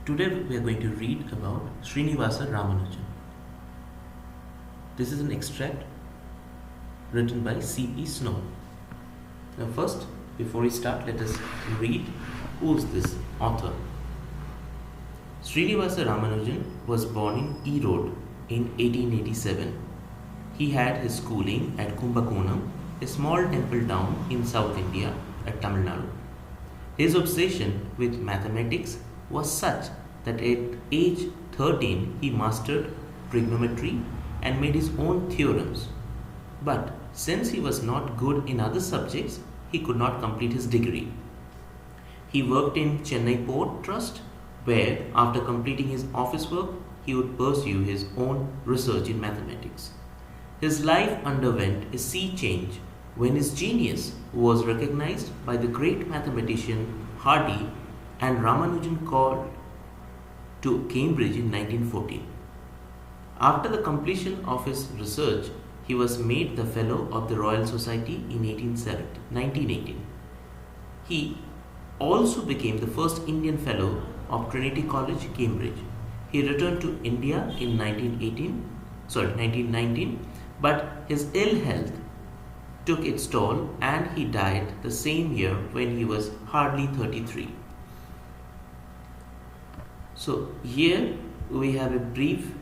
Today we are going to read about Srinivasa Ramanujan. This is an extract written by C.P. Snow. Now first, before we start, let us read who is this author. Srinivasa Ramanujan was born in Erode in 1887. He had his schooling at Kumbakonam, a small temple town in South India at Tamil Nadu. His obsession with mathematics was such that at age 13 he mastered trigonometry and made his own theorems. But since he was not good in other subjects, he could not complete his degree. He worked in Chennai Port Trust, where after completing his office work, he would pursue his own research in mathematics. His life underwent a sea change when his genius was recognized by the great mathematician Hardy and Ramanujan called to Cambridge in 1914. After the completion of his research, he was made the Fellow of the Royal Society in 1918. He also became the first Indian Fellow of Trinity College, Cambridge. He returned to India in 1919, but his ill health took its toll and he died the same year when he was hardly 33. So here we have a brief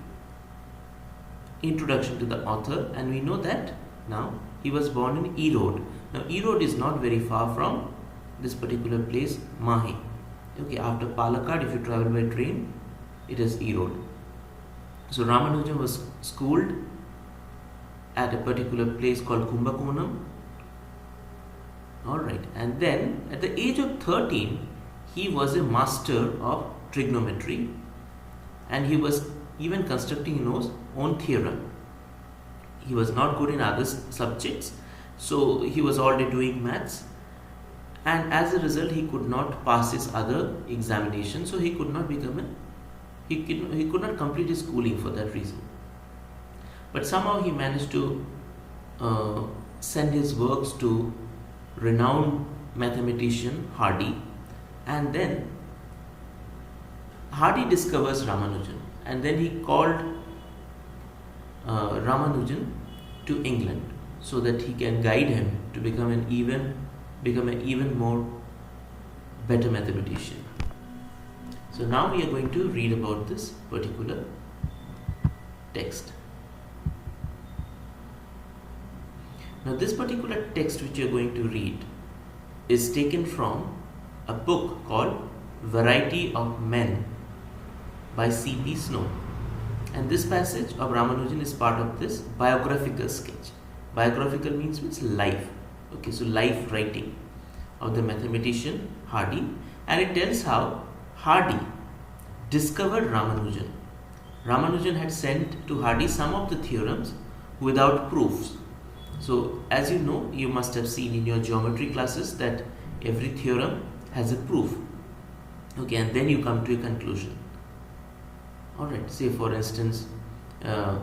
introduction to the author, and we know that now he was born in Erode. Now Erode is not very far from this particular place, Mahe. Okay, after Palakkad, if you travel by train, it is Erode. So Ramanujan was schooled at a particular place called Kumbakonam. Alright, and then at the age of 13, he was a master of trigonometry and he was even constructing his own theorem. He was not good in other subjects, so he was already doing maths, and as a result he could not pass his other examinations, so he could not complete his schooling for that reason. But somehow he managed to send his works to renowned mathematician Hardy, and then Hardy discovers Ramanujan, and then he called Ramanujan to England so that he can guide him to become an even more better mathematician. So now we are going to read about this particular text. Now this particular text which you are going to read is taken from a book called Variety of Men by C.P. Snow, and this passage of Ramanujan is part of this biographical sketch. Biographical means life. Okay, so life writing of the mathematician Hardy, and it tells how Hardy discovered Ramanujan. Ramanujan had sent to Hardy some of the theorems without proofs. So as you know, you must have seen in your geometry classes that every theorem has a proof. Okay, and then you come to a conclusion. Alright, say for instance, the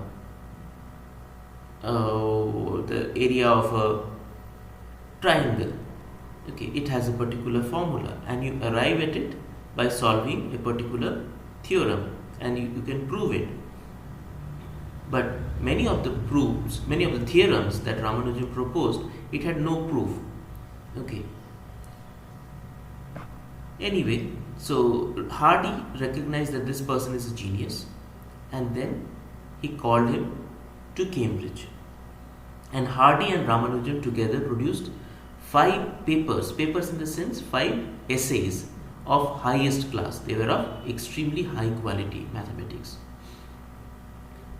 area of a triangle. Okay, it has a particular formula, and you arrive at it by solving a particular theorem, and you can prove it. But many of the theorems that Ramanujan proposed, it had no proof. Okay. Anyway, so Hardy recognized that this person is a genius, and then he called him to Cambridge. And Hardy and Ramanujan together produced 5 papers in the sense 5 essays of highest class. They were of extremely high quality mathematics.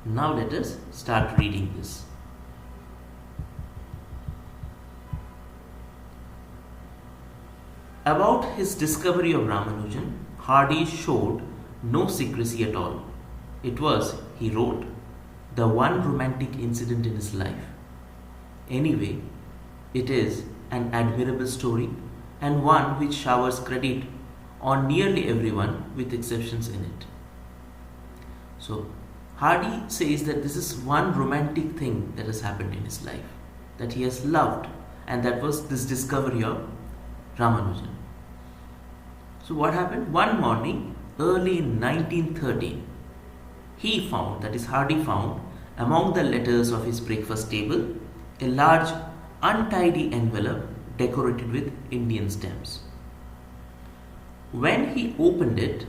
Now let us start reading this. About his discovery of Ramanujan, Hardy showed no secrecy at all. It was, he wrote, the one romantic incident in his life. Anyway, it is an admirable story, and one which showers credit on nearly everyone with exceptions in it. So Hardy says that this is one romantic thing that has happened in his life, that he has loved, and that was this discovery of Ramanujan. So what happened? One morning, early in 1913, he found, that is Hardy found, among the letters of his breakfast table, a large untidy envelope decorated with Indian stamps. When he opened it,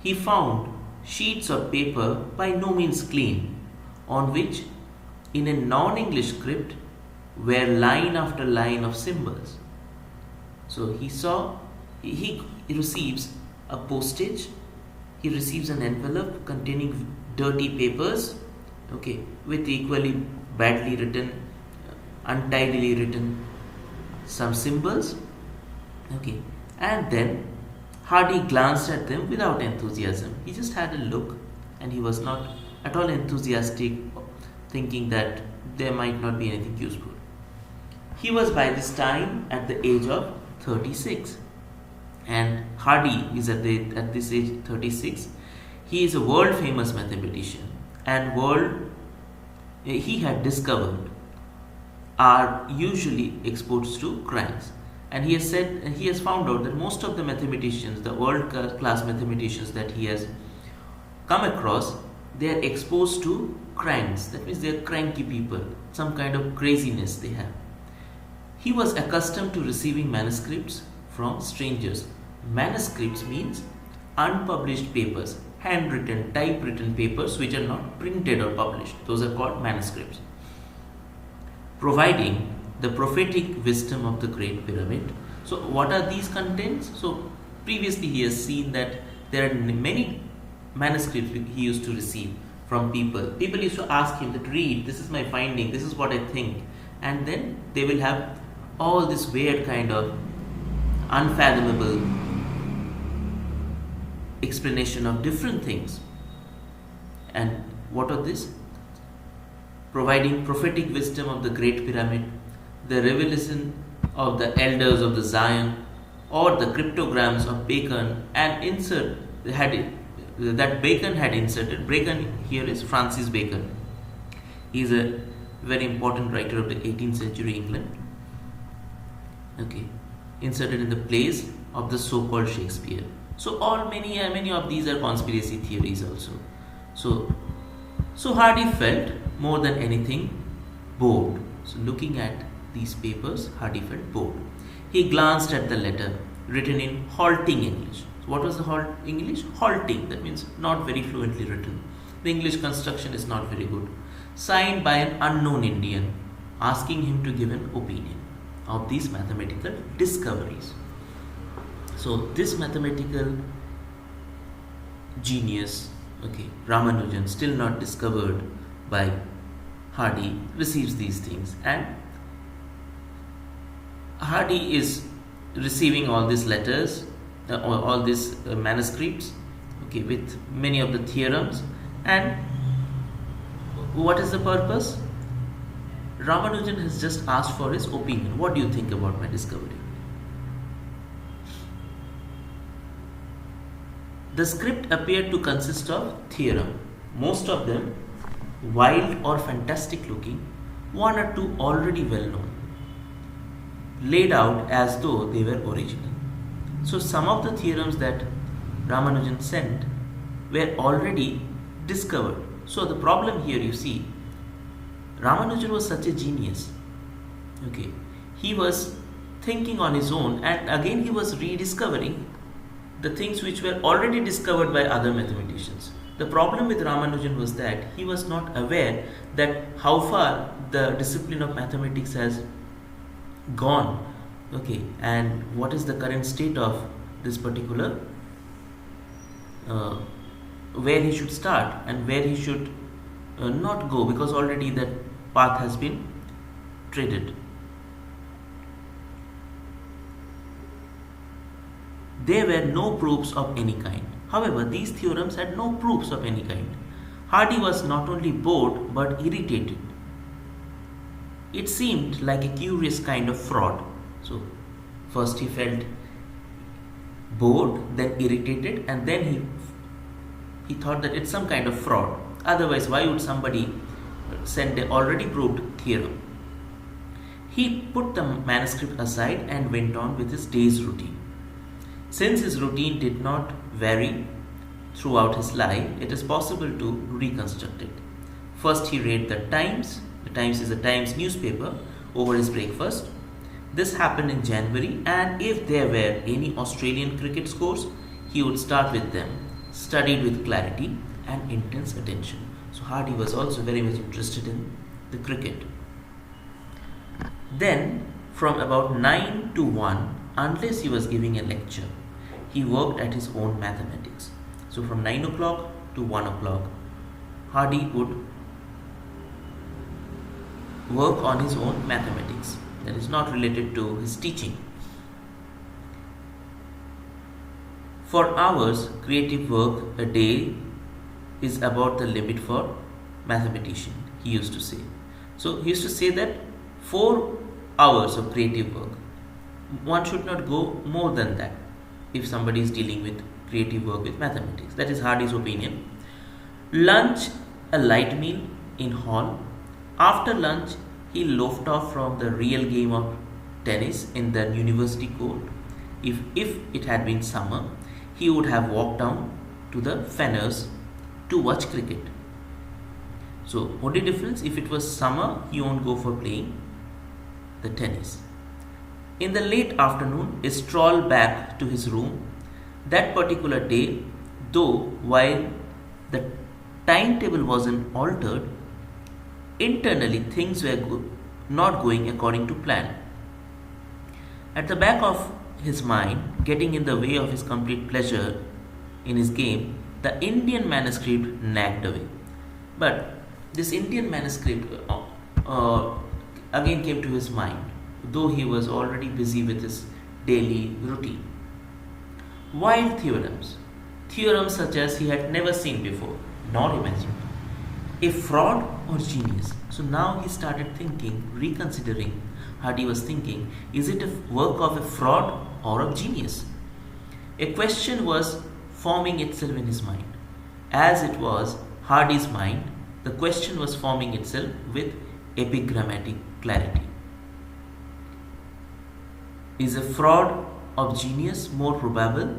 he found sheets of paper by no means clean, on which, in a non-English script, were line after line of symbols. So he receives a postage, he receives an envelope containing dirty papers, okay, with equally badly written, untidily written some symbols, okay, and then Hardy glanced at them without enthusiasm. He just had a look and he was not at all enthusiastic, thinking that there might not be anything useful. He was by this time at the age of 36, and Hardy is at this age 36. He is a world famous mathematician, and he had discovered are usually exposed to crimes. And he has found out that most of the mathematicians, the world class mathematicians that he has come across, they are exposed to crimes. That means they are cranky people, some kind of craziness they have. He was accustomed to receiving manuscripts from strangers. Manuscripts means unpublished papers, handwritten, typewritten papers which are not printed or published. Those are called manuscripts. Providing the prophetic wisdom of the Great Pyramid. So what are these contents? So previously he has seen that there are many manuscripts he used to receive from people. People used to ask him that, read, this is my finding, this is what I think. And then they will have all this weird kind of unfathomable explanation of different things. And what are this? Providing prophetic wisdom of the Great Pyramid, the revelation of the elders of the Zion, or the cryptograms of Bacon, and that Bacon had inserted. Bacon here is Francis Bacon. He is a very important writer of the 18th century England. Okay, inserted in the plays of the so-called Shakespeare. So many of these are conspiracy theories also. So Hardy felt more than anything bored. So looking at these papers, Hardy felt bored. He glanced at the letter written in halting English. So what was the English? Halting. That means not very fluently written. The English construction is not very good. Signed by an unknown Indian, asking him to give an opinion of these mathematical discoveries. So this mathematical genius, okay, Ramanujan, still not discovered by Hardy, receives these things, and Hardy is receiving all these letters, all these manuscripts, okay, with many of the theorems. And what is the purpose? Ramanujan has just asked for his opinion. What do you think about my discovery? The script appeared to consist of theorem, most of them wild or fantastic looking, one or two already well known, laid out as though they were original. So some of the theorems that Ramanujan sent were already discovered. So the problem here, you see, Ramanujan was such a genius. Okay, he was thinking on his own, and again he was rediscovering the things which were already discovered by other mathematicians. The problem with Ramanujan was that he was not aware that how far the discipline of mathematics has gone, okay, and what is the current state of this particular, where he should start and where he should not go, because already that path has been treaded. There were no proofs of any kind. However, these theorems had no proofs of any kind. Hardy was not only bored but irritated. It seemed like a curious kind of fraud. So, first he felt bored, then irritated, and then he thought that it's some kind of fraud. Otherwise, why would somebody send an already proved theorem? He put the manuscript aside and went on with his day's routine. Since his routine did not vary throughout his life, it is possible to reconstruct it. First, he read the Times. The Times is a Times newspaper over his breakfast. This happened in January, and if there were any Australian cricket scores, he would start with them, studied with clarity and intense attention. So Hardy was also very much interested in the cricket. Then, from about 9 to 1, unless he was giving a lecture, he worked at his own mathematics. So from 9 o'clock to 1 o'clock, Hardy would work on his own mathematics that is not related to his teaching. For hours, creative work a day is about the limit for mathematician, he used to say. So he used to say that 4 hours of creative work, one should not go more than that if somebody is dealing with creative work with mathematics. That is Hardy's opinion. Lunch, a light meal in hall. After lunch, he loafed off from the real game of tennis in the university court. If it had been summer, he would have walked down to the Fenners to watch cricket. So, only difference, if it was summer, he won't go for playing the tennis. In the late afternoon, a stroll back to his room. That particular day, though, while the timetable wasn't altered, internally things were not going according to plan. At the back of his mind, getting in the way of his complete pleasure in his game, the Indian manuscript nagged away. But this Indian manuscript again came to his mind, though he was already busy with his daily routine. Wild theorems such as he had never seen before, nor imagined. A fraud or genius? So now he started thinking, reconsidering. Hardy was thinking, is it a work of a fraud or of genius? A question was forming itself in his mind. As it was Hardy's mind, the question was forming itself with epigrammatic clarity. Is a fraud of genius more probable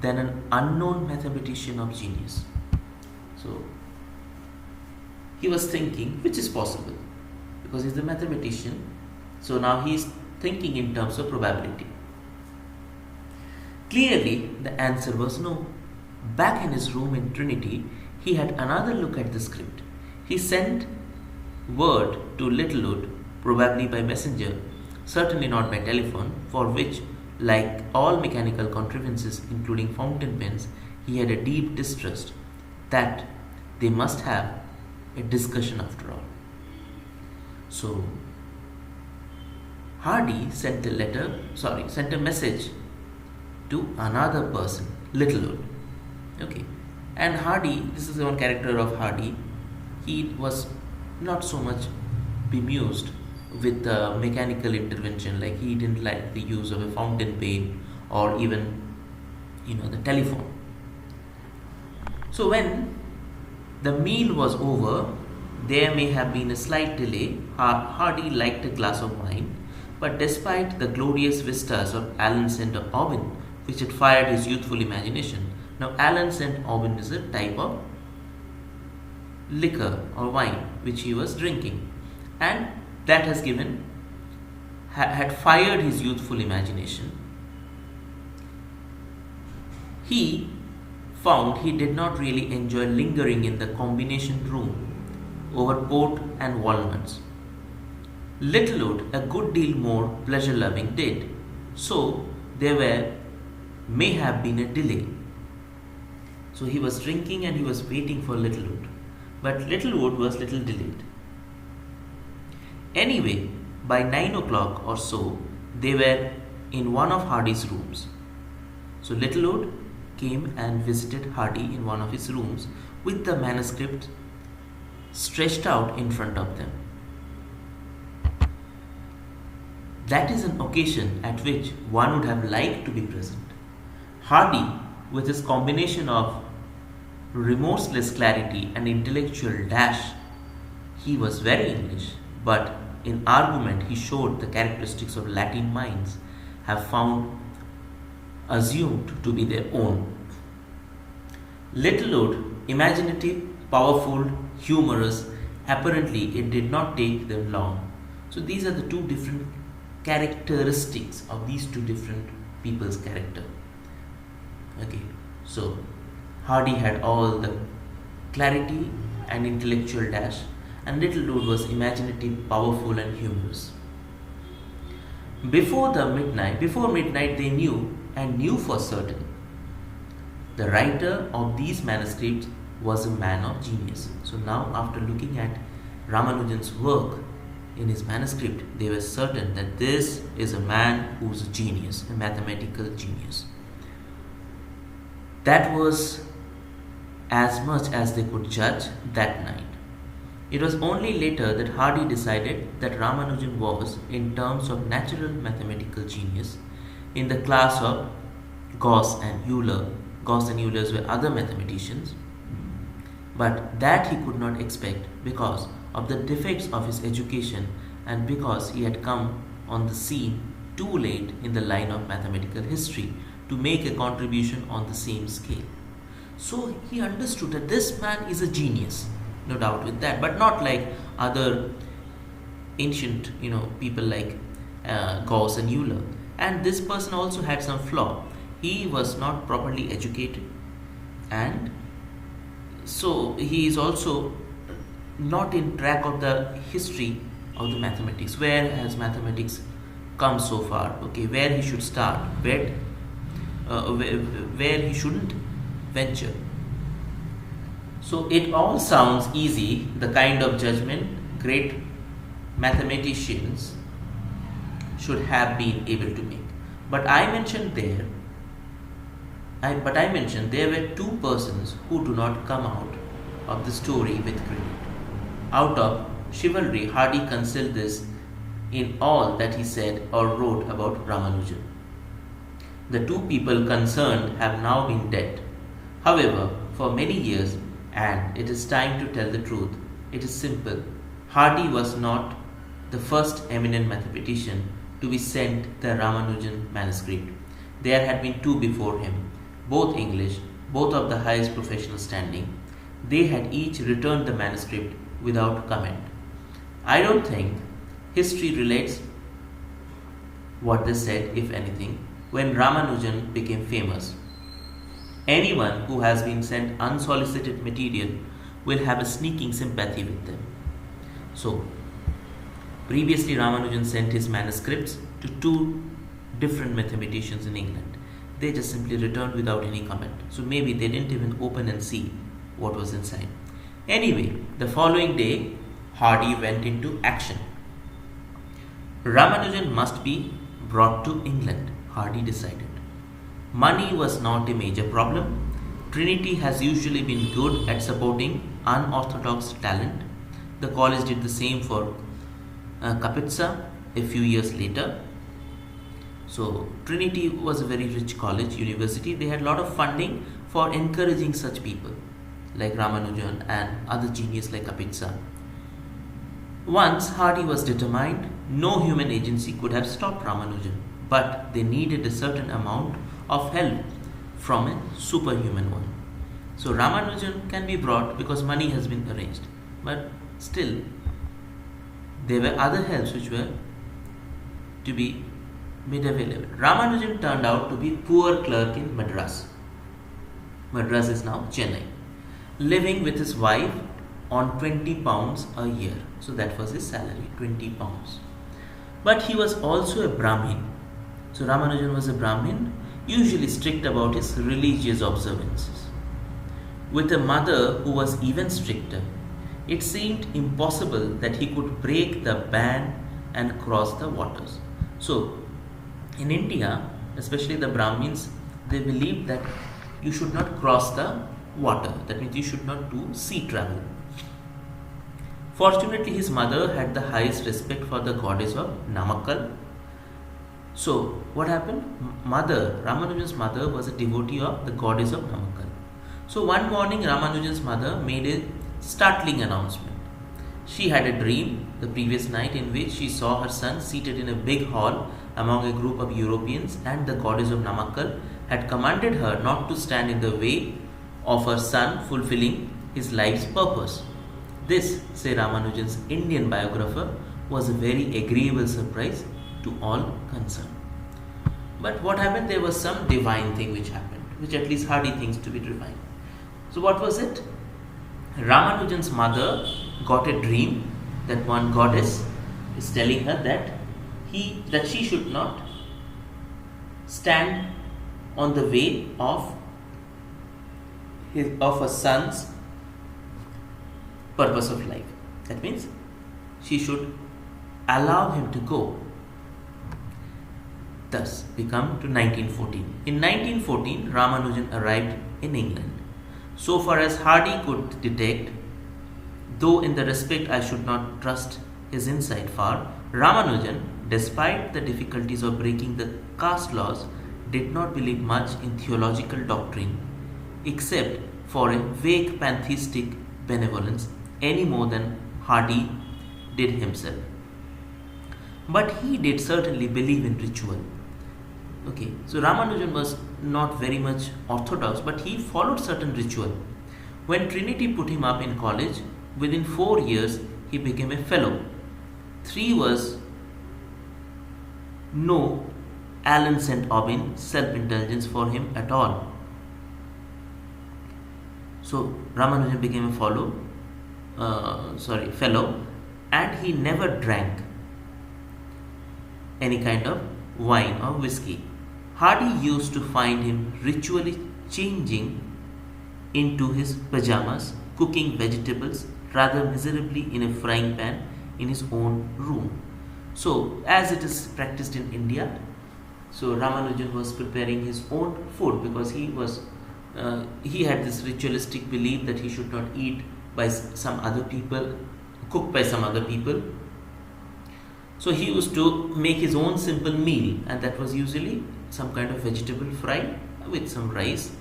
than an unknown mathematician of genius? So he was thinking which is possible, because he's a mathematician. So now he is thinking in terms of probability. Clearly the answer was no. Back in his room in Trinity, he had another look at the script. He sent word to Littlewood, probably by messenger, certainly not by telephone, for which, like all mechanical contrivances including fountain pens, he had a deep distrust that they must have a discussion after all. So Hardy sent a message to another person, Littlewood. Okay. And Hardy, this is the one character of Hardy, he was not so much bemused with the mechanical intervention, like he didn't like the use of a fountain pen or even the telephone. So when the meal was over, there may have been a slight delay. Hardy liked a glass of wine, but despite the glorious vistas of Allan St. Aubyn, which had fired his youthful imagination. Now Allan St. Aubyn is a type of liquor or wine which he was drinking, and that has had fired his youthful imagination. He found he did not really enjoy lingering in the combination room over port and walnuts. Littlewood, a good deal more pleasure-loving, did. So there may have been a delay. So he was drinking and he was waiting for Littlewood, but Littlewood was little delayed. Anyway, by 9 o'clock or so, they were in one of Hardy's rooms. So Littlewood came and visited Hardy in one of his rooms with the manuscript stretched out in front of them. That is an occasion at which one would have liked to be present. Hardy, with his combination of remorseless clarity and intellectual dash, he was very English, but in argument he showed the characteristics of Latin minds have found assumed to be their own. Little Lord, imaginative, powerful, humorous, apparently it did not take them long. So these are the two different characteristics of these two different people's character. Okay, so Hardy had all the clarity and intellectual dash, and Little Lord was imaginative, powerful, and humorous. Before midnight, they knew for certain. The writer of these manuscripts was a man of genius. So now, after looking at Ramanujan's work in his manuscript, they were certain that this is a man who's a genius, a mathematical genius. That was as much as they could judge that night. It was only later that Hardy decided that Ramanujan was, in terms of natural mathematical genius, in the class of Gauss and Euler. Gauss and Euler were other mathematicians, but that he could not expect because of the defects of his education and because he had come on the scene too late in the line of mathematical history to make a contribution on the same scale. So he understood that this man is a genius, no doubt with that, but not like other ancient, people like Gauss and Euler. And this person also had some flaw. He was not properly educated, and so he is also not in track of the history of the mathematics. Where has mathematics come so far? Okay, where he should start, where he shouldn't venture. So it all sounds easy, the kind of judgment great mathematicians should have been able to make. But I mentioned there were two persons who do not come out of the story with credit. Out of chivalry, Hardy concealed this in all that he said or wrote about Ramanujan. The two people concerned have now been dead. However, for many years, and it is time to tell the truth, it is simple. Hardy was not the first eminent mathematician to be sent the Ramanujan manuscript. There had been two before him, both English, both of the highest professional standing. They had each returned the manuscript without comment. I don't think history relates what they said, if anything, when Ramanujan became famous. Anyone who has been sent unsolicited material will have a sneaking sympathy with them. So, previously Ramanujan sent his manuscripts to two different mathematicians in England. They just simply returned without any comment. So maybe they didn't even open and see what was inside. Anyway, the following day, Hardy went into action. Ramanujan must be brought to England, Hardy decided. Money was not a major problem. Trinity has usually been good at supporting unorthodox talent. The college did the same for Kapitsa a few years later. So Trinity was a very rich college, university. They had a lot of funding for encouraging such people like Ramanujan and other genius like Kapitsa. Once Hardy was determined, no human agency could have stopped Ramanujan, but they needed a certain amount of help from a superhuman one. So Ramanujan can be brought because money has been arranged, but still there were other helps which were to be made available. Ramanujan turned out to be poor clerk in Madras. Madras is now Chennai, living with his wife on 20 pounds a year. So that was his salary, 20 pounds. But he was also a Brahmin. So Ramanujan was a Brahmin, usually strict about his religious observances. With a mother who was even stricter, it seemed impossible that he could break the ban and cross the waters. So in India, especially the Brahmins, they believed that you should not cross the water. That means you should not do sea travel. Fortunately, his mother had the highest respect for the goddess of Namakkal. So what happened? Ramanujan's mother was a devotee of the goddess of Namakkal. So one morning, Ramanujan's mother made a startling announcement. She had a dream the previous night in which she saw her son seated in a big hall among a group of Europeans and the goddess of Namakkal had commanded her not to stand in the way of her son fulfilling his life's purpose. This, say Ramanujan's Indian biographer, was a very agreeable surprise to all concerned. But what happened? There was some divine thing which happened, which at least Hardy thinks to be divine. So what was it? Ramanujan's mother got a dream that one goddess is telling her that she should not stand on the way of her son's purpose of life. That means she should allow him to go. Thus, we come to 1914. In 1914, Ramanujan arrived in England. So far as Hardy could detect, though in the respect I should not trust his insight far, Ramanujan, despite the difficulties of breaking the caste laws, did not believe much in theological doctrine, except for a vague pantheistic benevolence, any more than Hardy did himself. But he did certainly believe in ritual. Okay, so Ramanujan was not very much orthodox, but he followed certain ritual. When Trinity put him up in college, within 4 years he became a fellow. 3 was no Allen St. Aubin self-indulgence for him at all. So Ramanujan became a fellow, and he never drank any kind of wine or whiskey. Hardy used to find him ritually changing into his pajamas, cooking vegetables rather miserably in a frying pan in his own room. So, as it is practiced in India, so Ramanujan was preparing his own food because he had this ritualistic belief that he should not eat by some other people, cooked by some other people. So he used to make his own simple meal, and that was usually some kind of vegetable fry with some rice.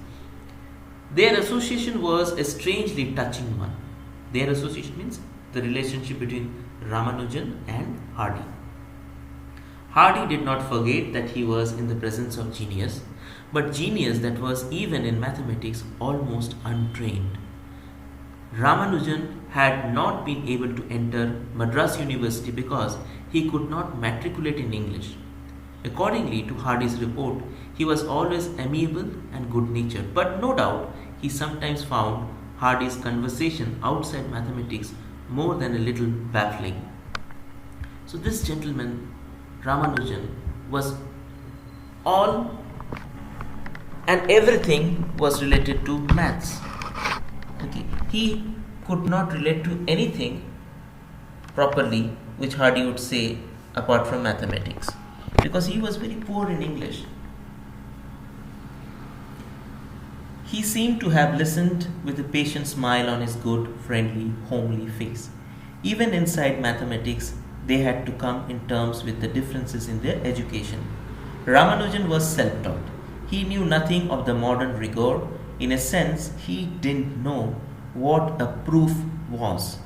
Their association was a strangely touching one. Their association means the relationship between Ramanujan and Hardy. Hardy did not forget that he was in the presence of genius, but genius that was even in mathematics almost untrained. Ramanujan had not been able to enter Madras University because he could not matriculate in English. Accordingly to Hardy's report, he was always amiable and good-natured, but no doubt he sometimes found Hardy's conversation outside mathematics more than a little baffling. So this gentleman, Ramanujan, was all and everything was related to maths. Okay. He could not relate to anything properly which Hardy would say apart from mathematics, because he was very poor in English. He seemed to have listened with a patient smile on his good, friendly, homely face. Even inside mathematics, they had to come in terms with the differences in their education. Ramanujan was self-taught. He knew nothing of the modern rigor. In a sense, he didn't know what a proof was.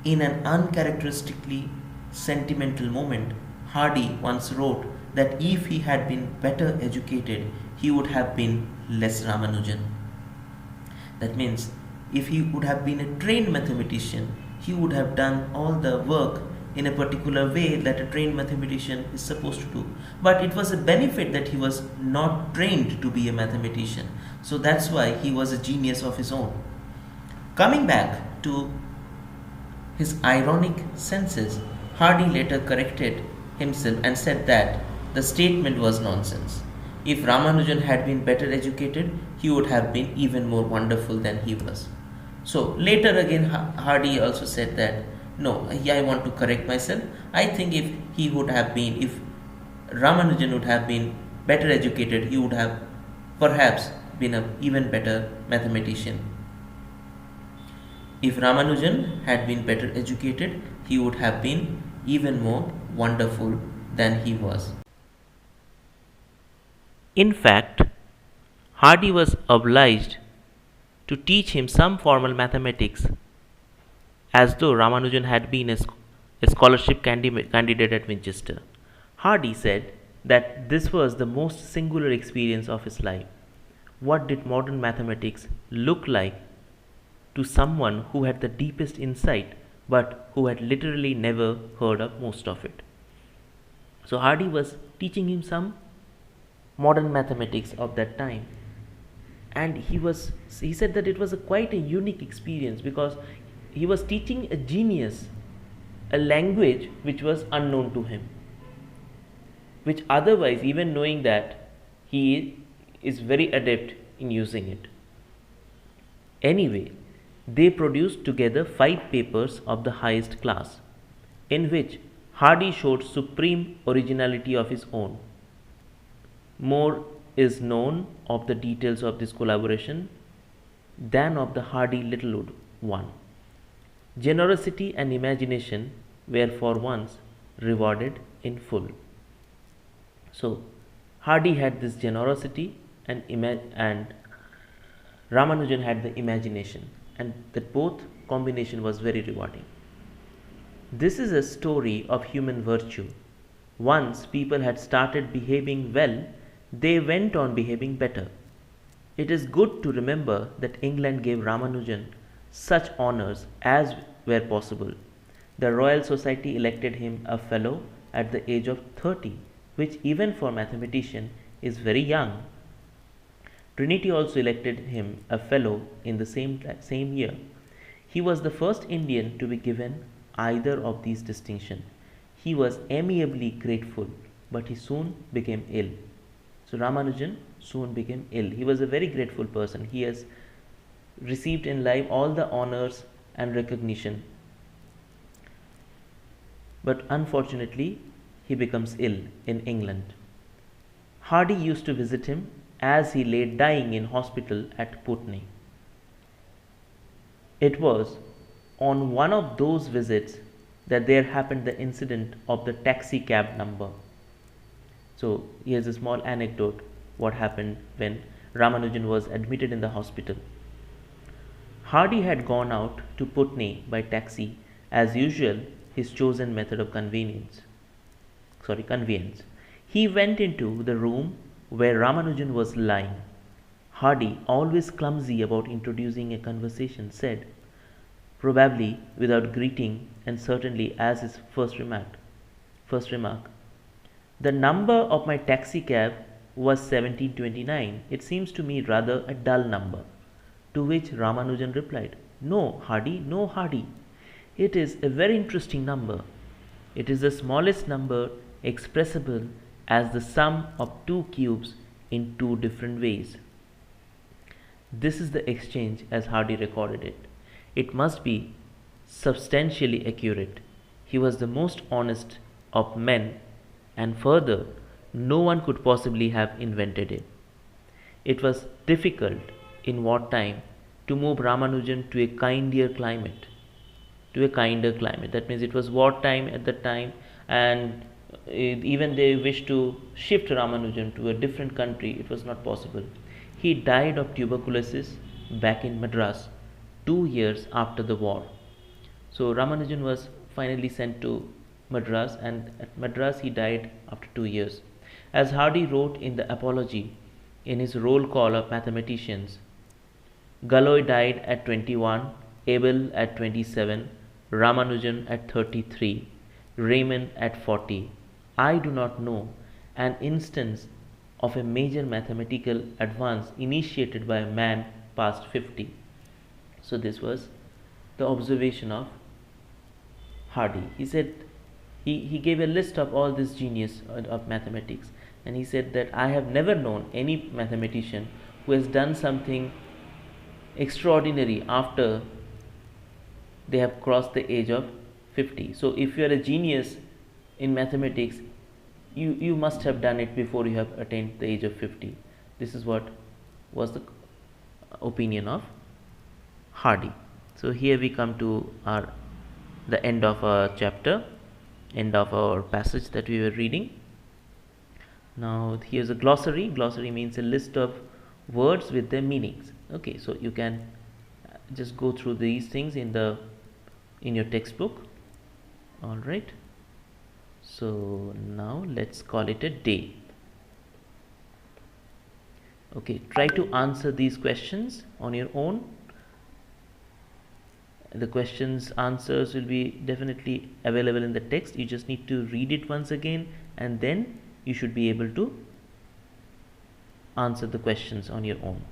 In an uncharacteristically sentimental moment, Hardy once wrote that if he had been better educated, he would have been less Ramanujan. That means, if he would have been a trained mathematician, he would have done all the work in a particular way that a trained mathematician is supposed to do. But it was a benefit that he was not trained to be a mathematician. So that's why he was a genius of his own. Coming back to his ironic senses, Hardy later corrected himself and said that the statement was nonsense. If Ramanujan had been better educated, he would have been even more wonderful than he was. So later again, Hardy also said that, no, I want to correct myself. I think if Ramanujan would have been better educated, he would have perhaps been an even better mathematician. If Ramanujan had been better educated, he would have been even more wonderful than he was. In fact, Hardy was obliged to teach him some formal mathematics, as though Ramanujan had been a scholarship candidate at Winchester. Hardy said that this was the most singular experience of his life. what did modern mathematics look like to someone who had the deepest insight but who had literally never heard of most of it. So Hardy was teaching him some modern mathematics of that time, and he said that it was quite a unique experience because he was teaching a genius a language which was unknown to him, which otherwise, even knowing that, he is very adept in using it. Anyway, they produced together 5 papers of the highest class, in which Hardy showed supreme originality of his own. More is known of the details of this collaboration than of the Hardy Littlewood one. Generosity and imagination were for once rewarded in full. So, Hardy had this generosity and Ramanujan had the imagination, and that both combination was very rewarding. This is a story of human virtue. Once people had started behaving well, they went on behaving better. It is good to remember that England gave Ramanujan such honors as were possible. The Royal Society elected him a fellow at the age of 30, which even for a mathematician is very young. Trinity also elected him a fellow in the same year. He was the first Indian to be given either of these distinctions. He was amiably grateful, but he soon became ill. So Ramanujan soon became ill. He was a very grateful person. He has received in life all the honors and recognition, but unfortunately he becomes ill in England. Hardy used to visit him as he lay dying in hospital at Putney. It was on one of those visits that there happened the incident of the taxi cab number. So here's a small anecdote what happened when Ramanujan was admitted in the hospital. Hardy had gone out to Putney by taxi, as usual, his chosen method of convenience. He went into the room where Ramanujan was lying. Hardy, always clumsy about introducing a conversation, said, probably without greeting and certainly as his first remark, the number of my taxi cab was 1729. It seems to me rather a dull number. To which Ramanujan replied, no, Hardy. It is a very interesting number. It is the smallest number expressible as the sum of 2 cubes in 2 different ways. This is the exchange as Hardy recorded it. It must be substantially accurate. He was the most honest of men, and further, no one could possibly have invented it. It was difficult in wartime to move Ramanujan to a kinder climate. That means it was wartime at the time, and even they wished to shift Ramanujan to a different country. It was not possible. He died of tuberculosis back in Madras 2 years after the war. So Ramanujan was finally sent to Madras, and at Madras he died after 2 years. As Hardy wrote in the Apology in his roll call of mathematicians, Galois died at 21, Abel at 27, Ramanujan at 33, Raymond at 40. I do not know an instance of a major mathematical advance initiated by a man past 50. So this was the observation of Hardy. He said, he gave a list of all this genius of mathematics, and he said that I have never known any mathematician who has done something extraordinary after they have crossed the age of 50. So if you are a genius in mathematics, you must have done it before you have attained the age of 50. This is what was the opinion of Hardy. So here we come to the end of our chapter, end of our passage that we were reading. Now here's a glossary. Glossary means a list of words with their meanings. Okay, so you can just go through these things in your textbook. All right, so now let's call it a day. Okay, try to answer these questions on your own. The questions answers will be definitely available in the text. You just need to read it once again, and then you should be able to answer the questions on your own.